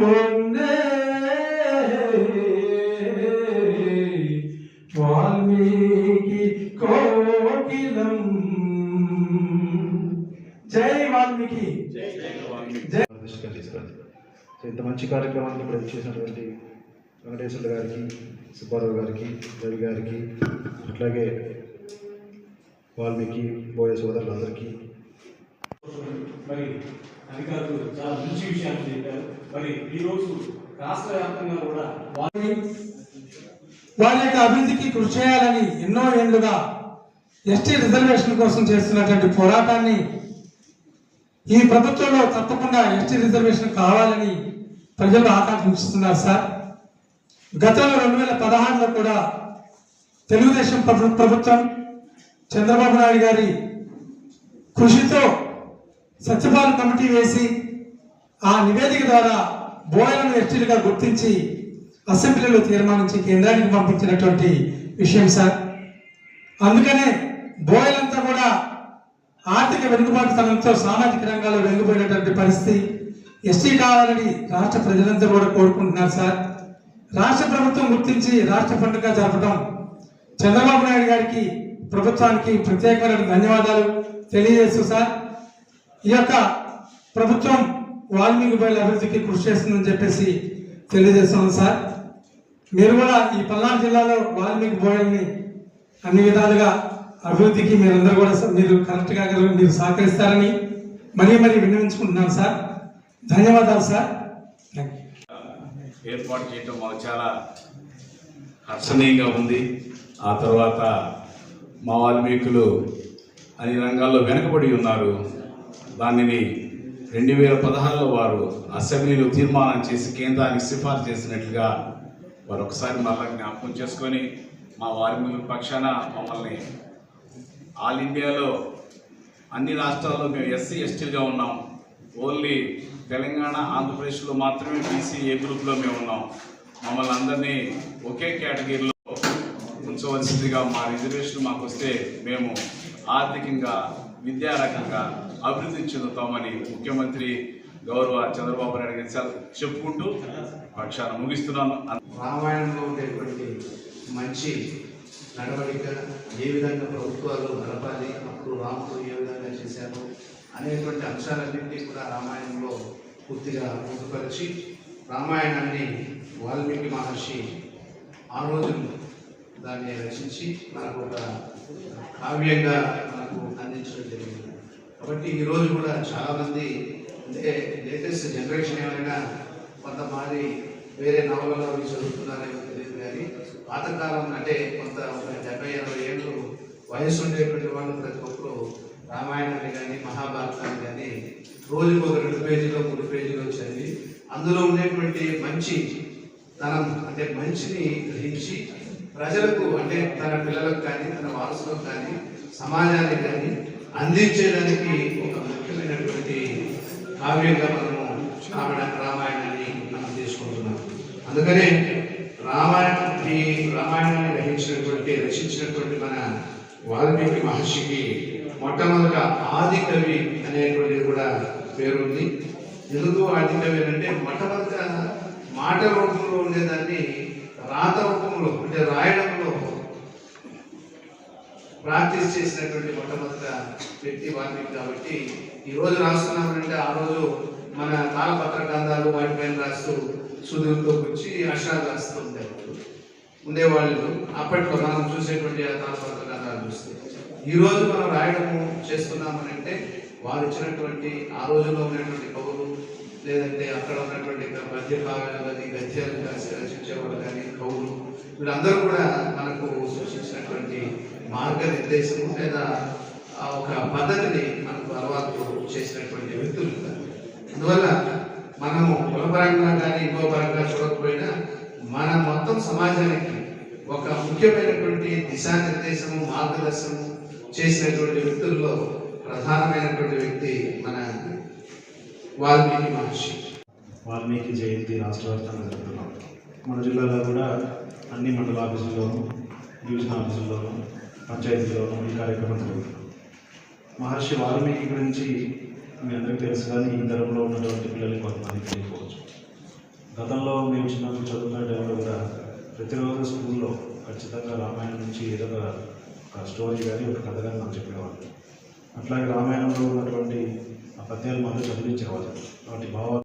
వందే వాల్మీకి కోకిలం. జై వాల్మీకి. జై. ఇంత మంచి కార్యక్రమాన్ని ఇప్పుడు చేసినటువంటి వెంకటేశ్వర గారికి, సుబ్బారావు గారికి, రవి గారికి, అట్లాగే వాల్మీకి బోయ సోదరులందరికీ మరి అధికారులు చాలా మంచి విషయాలు చెప్పారు. మరి ఈరోజు రాష్ట్ర వ్యాప్తంగా కూడా వారి యొక్క అభివృద్ధికి కృషి చేయాలని ఎన్నో ఏళ్లుగా ఎస్టీ రిజర్వేషన్ కోసం చేస్తున్నటువంటి పోరాటాన్ని ఈ ప్రభుత్వంలో తప్పకుండా ఎస్టీ రిజర్వేషన్ కావాలని ప్రజలు ఆకాంక్షిస్తున్నారు సార్. గతంలో 2016లో కూడా తెలుగుదేశం ప్రభుత్వం చంద్రబాబు నాయుడు గారి కృషితో సత్యపాల కమిటీ వేసి ఆ నివేదిక ద్వారా బోయలను ఎస్టీలుగా గుర్తించి అసెంబ్లీలో తీర్మానించి కేంద్రానికి పంపించినటువంటి విషయం సార్. అందుకనే బోయలంతా కూడా ఆర్థిక వెనుకబాటుతనంతో సామాజిక రంగాల్లో వెనుకబడినటువంటి పరిస్థితి. ఎస్టీ కావాలని రాష్ట్ర ప్రజలంతా కూడా కోరుకుంటున్నారు సార్. రాష్ట్ర ప్రభుత్వం గుర్తించి రాష్ట్ర పండుగ జరపడం చంద్రబాబు నాయుడు గారికి, ప్రభుత్వానికి ప్రత్యేకమైన ధన్యవాదాలు తెలియజేస్తూ సార్, ఈ యొక్క ప్రభుత్వం వాల్మీకి బోయల అభివృద్ధికి కృషి చేస్తుందని చెప్పేసి తెలియజేస్తున్నాం సార్. మీరు కూడా ఈ పల్నాడు జిల్లాలో వాల్మీకి బోయల్ని అన్ని విధాలుగా అభివృద్ధికి మీరందరూ కూడా మీరు కరెక్ట్గా మీరు సహకరిస్తారని మరీ విన్నవించుకుంటున్నాను సార్. ధన్యవాదాలు సార్. ఏర్పాటు చేయటం మాకు చాలా హర్షణీయంగా ఉంది. ఆ తర్వాత మా వాల్మీకులు అన్ని రంగాల్లో వెనుకబడి ఉన్నారు. దానిని 2016లో వారు అసెంబ్లీలో తీర్మానం చేసి కేంద్రానికి సిఫార్సు చేసినట్లుగా వారు ఒకసారి మళ్ళీ జ్ఞాపకం చేసుకొని మా వాల్మీకుల పక్షాన మమ్మల్ని ఆల్ ఇండియాలో అన్ని రాష్ట్రాల్లో మేము ఎస్సీ ఎస్టీలుగా ఉన్నాం. ఓన్లీ తెలంగాణ, ఆంధ్రప్రదేశ్లో మాత్రమే బీసీ ఏ గ్రూప్లో మేము ఉన్నాం. మమ్మల్ని అందరినీ ఒకే కేటగిరీలో ఉంచవలసిందిగా మా రిజర్వేషన్ మాకు వస్తే మేము ఆర్థికంగా, విద్యారకంగా అభివృద్ధి చెందుతామని ముఖ్యమంత్రి గౌరవ చంద్రబాబు నాయుడు గారు చెప్పుకుంటూ పక్షాన ముగిస్తున్నాను. రామాయణంలో ఉండేటువంటి మంచి నడవడిక, ఏ విధంగా ప్రభుత్వాలు నడపాలి, అప్పుడు రాముడు ఏ విధంగా చేశారు అనేటువంటి అంశాలన్నింటినీ కూడా రామాయణంలో పూర్తిగా పొందుపరిచి రామాయణాన్ని వాల్మీకి మహర్షి ఆ రోజు దాన్ని రచించి మనకు ఒక కావ్యంగా మనకు అందించడం జరిగింది. కాబట్టి ఈరోజు కూడా చాలామంది అంటే లేటెస్ట్ జనరేషన్ ఏమైనా కొంతమంది వేరే నవలలో అవి చదువుతున్నారేమో తెలియదు, కానీ పాతకాలం అంటే కొంత 70-80 ఏళ్ళు వయసు ఉండేటువంటి వాళ్ళు ప్రతి ఒక్కరు రామాయణాన్ని కానీ మహాభారతాన్ని కానీ రోజుకు ఒక 2 పేజీలో 3 పేజీలో చదివి అందులో ఉండేటువంటి మంచి తనం అంటే మంచిని గ్రహించి ప్రజలకు అంటే తన పిల్లలకు కానీ తన వారసులకు కానీ సమాజానికి కానీ అందించేదానికి ఒక ముఖ్యమైనటువంటి కావ్యంగా మనము రామాయణాన్ని మనం తీసుకుంటున్నాం. అందుకనే రామాయణాన్ని రచించినటువంటి మన వాల్మీకి మహర్షికి మొట్టమొదట ఆది కవి అనేటువంటిది కూడా పేరుంది. ఎందుకు ఆది కవి అంటే మొట్టమొదట మాట రూపంలో ఉండేదాన్ని రాత రూపంలో అంటే రాయడంలో ప్రాక్టీస్ చేసినటువంటి మొట్టమొదట వ్యక్తి వాల్మీకి. కాబట్టి ఈరోజు రాస్తున్నామంటే ఆ రోజు మన తాళపత్ర గ్రంథాలు వాటిపైన రాస్తూ సూదులతో వచ్చి అక్షరాలు రాస్తూ ఉండేవాళ్ళు. అప్పట్లో మనం చూసేటువంటి ఆ తాళపత్ర గ్రంథాలు చూస్తే ఈరోజు మనం రాయడము చేస్తున్నామనంటే వారు ఇచ్చినటువంటి ఆ రోజుల్లో ఉన్నటువంటి కవులు, లేదంటే అక్కడ ఉన్నటువంటి పద్య కావ్యాలు కానీ గద్యాలు రచించేవాళ్ళు కానీ కవులు, వీళ్ళందరూ కూడా మనకు సూచించినటువంటి మార్గనిర్దేశము లేదా ఒక పద్ధతిని మనకు అలవాటు చేసినటువంటి వ్యక్తులు. అందువల్ల మనము కులపరంగా కానీ ఇంకో పరంగా చూడకపోయినా మన మొత్తం సమాజానికి ఒక ముఖ్యమైనటువంటి దిశానిర్దేశము, మార్గదర్శనము చేసినటువంటి వ్యక్తుల్లో ప్రధానమైనటువంటి వ్యక్తి మన వాల్మీకి మహర్షి. వాల్మీకి జయంతి రాష్ట్ర వ్యాప్తంగా జరుగుతున్నాం. మన జిల్లాలో కూడా అన్ని మండల ఆఫీసుల్లోనూ, డివిజన్ ఆఫీసుల్లోనూ, పంచాయతీల్లోనూ ఈ కార్యక్రమం జరుగుతున్నాం. మహర్షి వాల్మీకి గురించి మీ అందరికీ తెలుసు, కానీ ఈ తరంలో ఉన్నటువంటి పిల్లలకి కొంతమంది తెలియకపోవచ్చు. గతంలో మేము చిన్నప్పుడు చదువుకునే టైంలో కూడా ప్రతిరోజు స్కూల్లో ఖచ్చితంగా రామాయణం నుంచి ఏదో ఒక స్టోరీ కానీ ఒక కథ కానీ మనం చెప్పేవాళ్ళు. అట్లాగే రామాయణంలో ఉన్నటువంటి ఆ పద్యాలు మాకు చదివించేవాళ్ళు. వాటి భావాలు